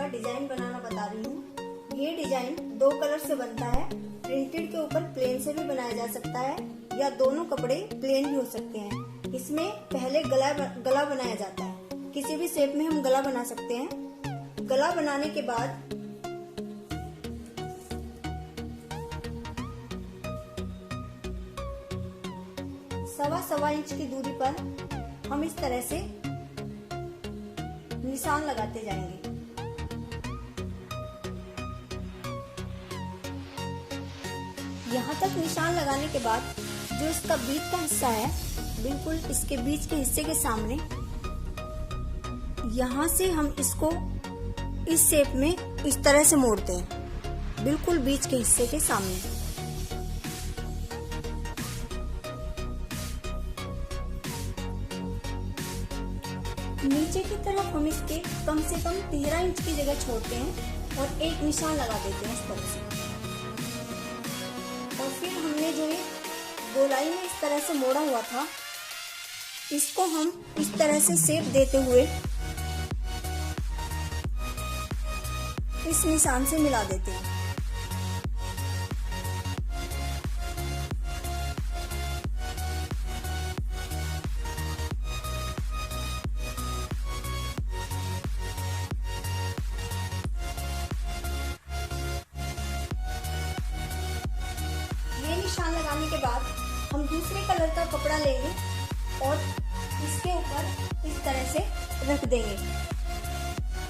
का डिजाइन बनाना बता रही हूँ। ये डिजाइन 2 कलर से बनता है। प्रिंटेड के ऊपर प्लेन से भी बनाया जा सकता है या दोनों कपड़े प्लेन भी हो सकते हैं। इसमें पहले गला बनाया जाता है। किसी भी शेप में हम गला बना सकते हैं। गला बनाने के बाद सवा इंच की दूरी पर हम इस तरह से निशान लगाते जाएंगे। यहाँ तक निशान लगाने के बाद जो इसका बीच का हिस्सा है, बिल्कुल इसके बीच के हिस्से के सामने, यहाँ से हम इसको इस शेप में इस तरह से मोड़ते हैं, बिल्कुल बीच के हिस्से के सामने। नीचे की तरफ हम इसके कम से कम 13 इंच की जगह छोड़ते हैं और एक निशान लगा देते हैं इस तरह से। और फिर हमने जो ये गोलाई में इस तरह से मोड़ा हुआ था, इसको हम इस तरह से शेप देते हुए इस निशान से मिला देते हैं। निशान लगाने के बाद हम दूसरे कलर का कपड़ा लेंगे और इसके ऊपर इस तरह से रख देंगे।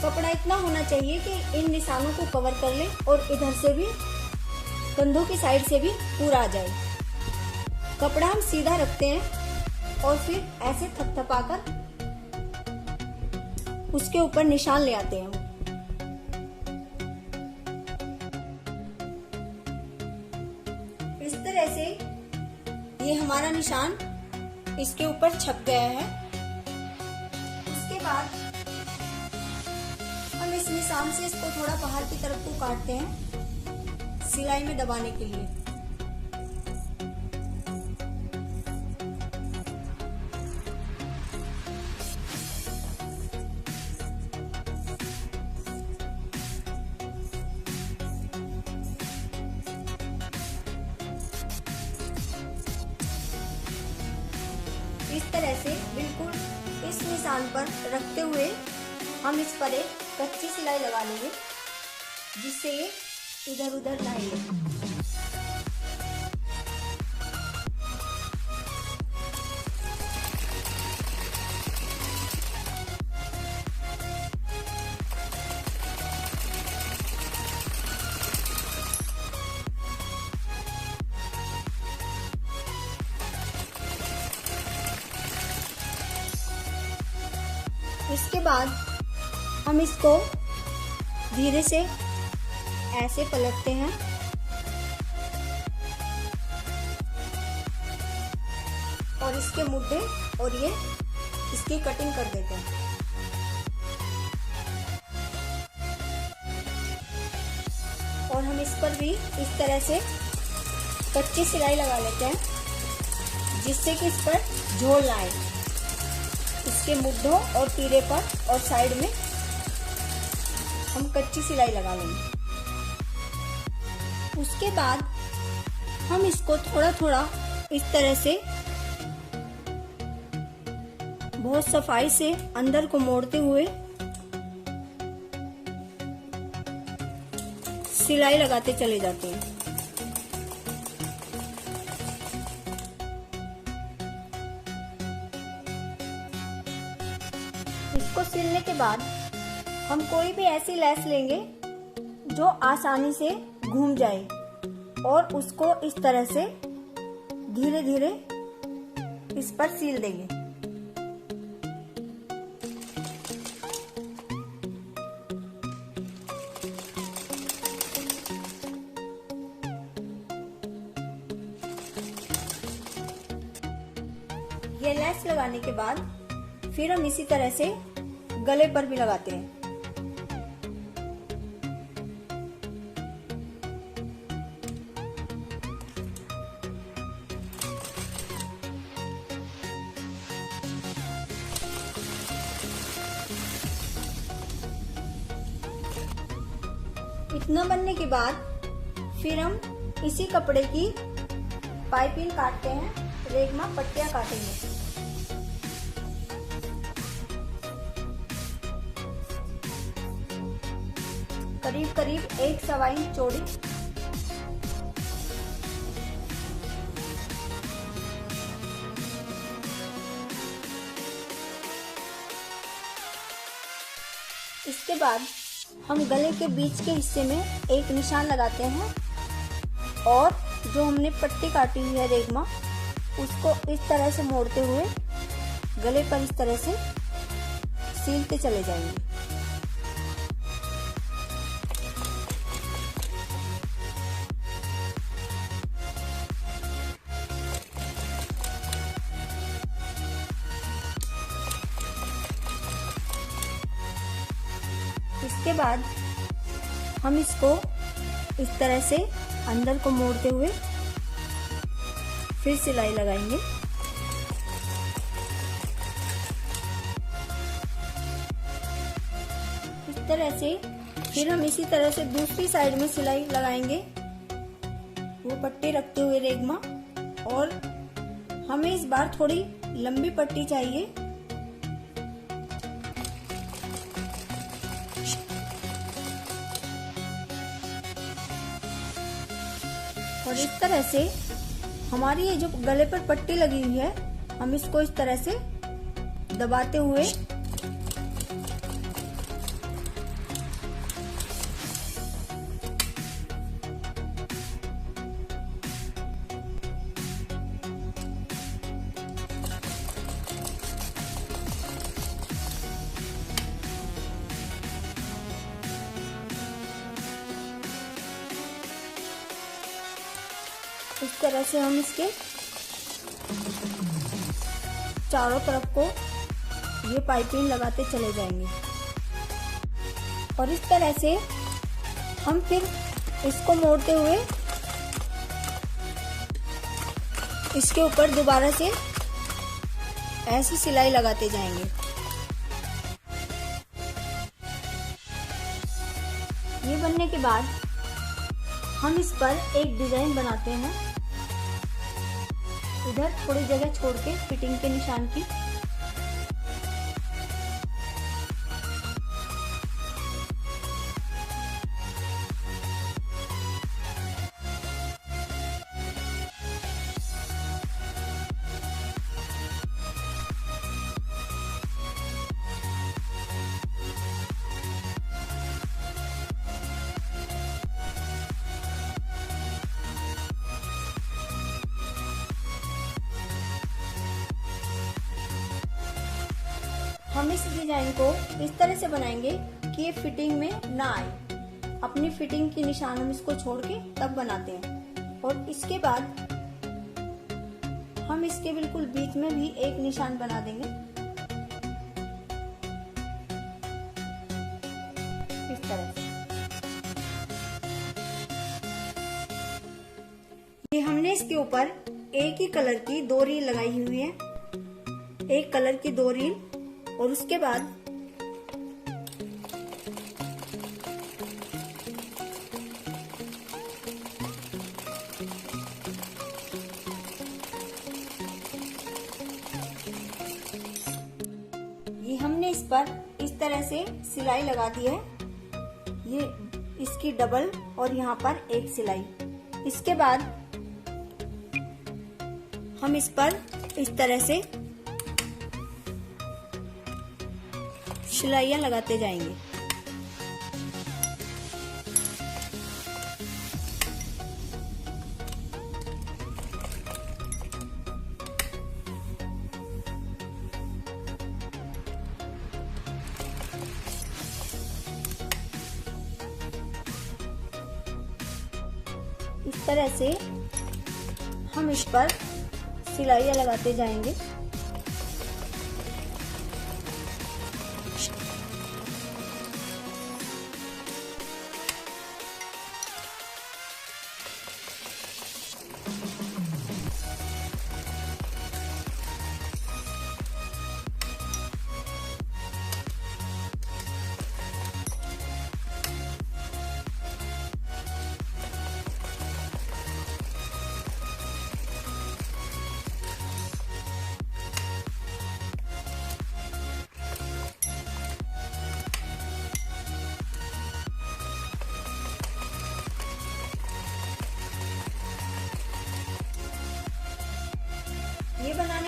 कपड़ा इतना होना चाहिए कि इन निशानों को कवर कर ले और इधर से भी, कंधों की साइड से भी पूरा आ जाए। कपड़ा हम सीधा रखते हैं और फिर ऐसे थपथपाकर उसके ऊपर निशान ले आते हैं। इस तरह से ये हमारा निशान इसके ऊपर छप गया है। उसके बाद हम इस निशान से इसको थोड़ा बाहर की तरफ को काटते हैं सिलाई में दबाने के लिए। इस तरह से बिल्कुल इस निशान पर रखते हुए हम इस पर एक कच्ची सिलाई लगा लेंगे, जिससे ये इधर उधर ना हिले। इसके बाद हम इसको धीरे से ऐसे पलटते हैं और इसके मुद्दे और ये इसकी कटिंग कर देते हैं। और हम इस पर भी इस तरह से कच्ची सिलाई लगा लेते हैं, जिससे कि इस पर झोल ना आए। इसके मुद्दों और तीरे पर और साइड में हम कच्ची सिलाई लगा लेंगे। उसके बाद हम इसको थोड़ा थोड़ा इस तरह से बहुत सफाई से अंदर को मोड़ते हुए सिलाई लगाते चले जाते हैं। इसको सिलने के बाद हम कोई भी ऐसी लेस लेंगे जो आसानी से घूम जाए और उसको इस तरह से धीरे धीरे इस पर सील देंगे। ये लेस लगाने के बाद फिर हम इसी तरह से गले पर भी लगाते हैं। इतना बनने के बाद फिर हम इसी कपड़े की पाइपिंग काटते हैं, रेगमा पट्टियां काटेंगे। करीब करीब 1 इंच चौड़ी। इसके बाद हम गले के बीच के हिस्से में एक निशान लगाते हैं और जो हमने पट्टी काटी हुई है रेगमा, उसको इस तरह से मोड़ते हुए गले पर इस तरह से सीलते चले जाएंगे। इसके बाद हम इसको इस तरह से अंदर को मोड़ते हुए फिर सिलाई लगाएंगे। इस तरह से फिर हम इसी तरह से दूसरी साइड में सिलाई लगाएंगे, वो पट्टी रखते हुए रेगमा। और हमें इस बार थोड़ी लंबी पट्टी चाहिए, और इस तरह से हमारी ये जो गले पर पट्टी लगी हुई है, हम इसको इस तरह से दबाते हुए इस तरह से हम इसके चारों तरफ को ये पाइपिंग लगाते चले जाएंगे। और इस तरह से हम फिर इसको मोड़ते हुए इसके ऊपर दोबारा से ऐसी सिलाई लगाते जाएंगे। ये बनने के बाद हम इस पर एक डिजाइन बनाते हैं, इधर थोड़ी जगह छोड़ के फिटिंग के निशान की। हम इस डिजाइन को इस तरह से बनाएंगे कि ये फिटिंग में ना आए। अपनी फिटिंग की निशान हम इसको छोड़ के तब बनाते हैं। और इसके बाद हम इसके बिल्कुल बीच में भी एक निशान बना देंगे इस तरह से। ये हमने इसके ऊपर एक ही कलर की 2 रील लगाई हुई है, एक कलर की 2 रील। और उसके बाद ये हमने इस पर इस तरह से सिलाई लगा दी है, ये इसकी डबल और यहाँ पर एक सिलाई। इसके बाद हम इस पर इस तरह से सिलाइयां लगाते जाएंगे। इस तरह से हम इस पर सिलाइयां लगाते जाएंगे।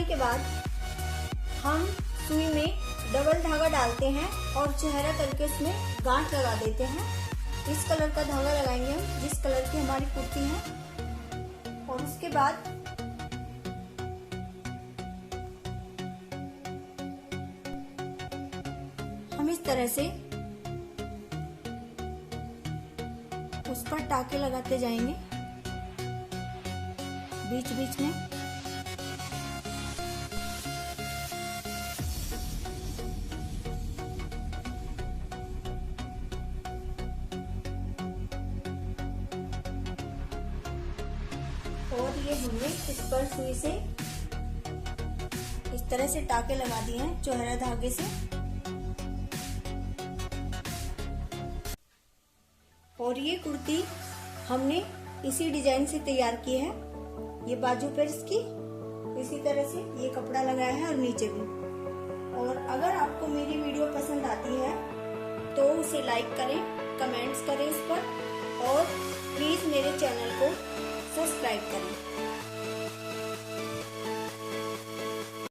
के बाद हम सुई में डबल धागा डालते हैं और चौहरा करके उसमें गांठ लगा देते हैं। इस कलर का धागा लगाएंगे हम जिस कलर की हमारी कुर्ती है। और उसके बाद हम इस तरह से उस पर टाके लगाते जाएंगे बीच बीच में। और ये हमने इस पर सुई से इस तरह से टाके लगा दिए हैं चौहरा धागे से। और ये कुर्ती हमने इसी डिजाइन से तैयार की है। ये बाजू पर इसकी इसी तरह से ये कपड़ा लगाया है और नीचे भी। और अगर आपको मेरी वीडियो पसंद आती है तो उसे लाइक करें, कमेंट्स करें इस पर, और प्लीज मेरे चैनल को